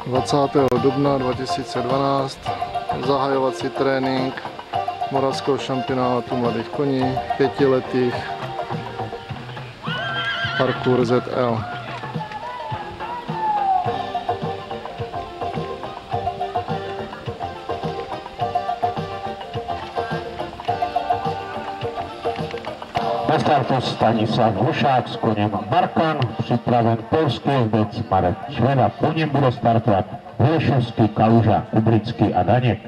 20. dubna 2012 zahajovací trénink moravského šampionátu mladých koní 5letých Parkour ZL. Na startu Stanislav Hlušák s koněm Barkan, připraven polský jezdec Marek Šveda, po něm bude startovat Hlešovský, Kaluža, Kubrický a Daněk.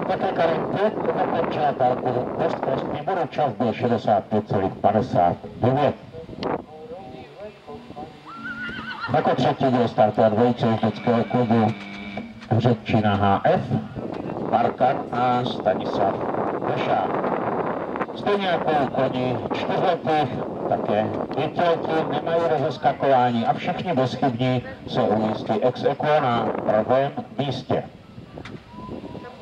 Také Karin 5 dokončila dálku bez trestní bodu, čas byl 65,59. Jako třetí bude startovat dvojice jezdeckého klubu Hřebčina HF, Barkan a Stanislav Hlušák. Stejně jako koní 4letých, také 5letí nemají rozeskakování a všichni bezchybní se umístí ex aequo na pravém místě.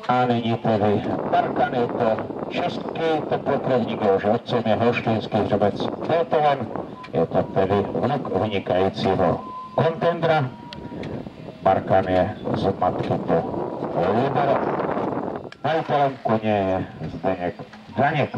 A nyní tedy Barkan, je to český teplokrevník, jehož otcem je holštýnský hřebec Beethoven, je to tedy vnuk vynikajícího kontendra. Barkan je z matky po Libero. Majitelem koně je Zdeněk Daněk.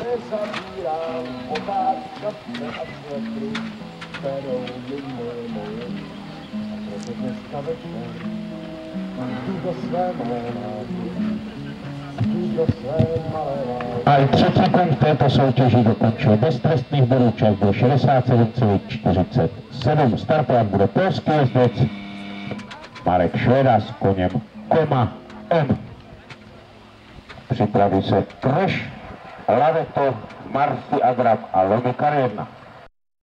Nezabírám otázka a svetru, kterou by moje. A proto dneska večer jdu do své malé nády, jdu do své malé nády. A i třetí koň v této soutěži dokončil bez trestných bodů, čas byl 67,47. Startovat bude polský jezdec Marek Šveda s koněm Koma M. Připraví se Kreš, Laveto, Marfi Agrab a Lomikar 1.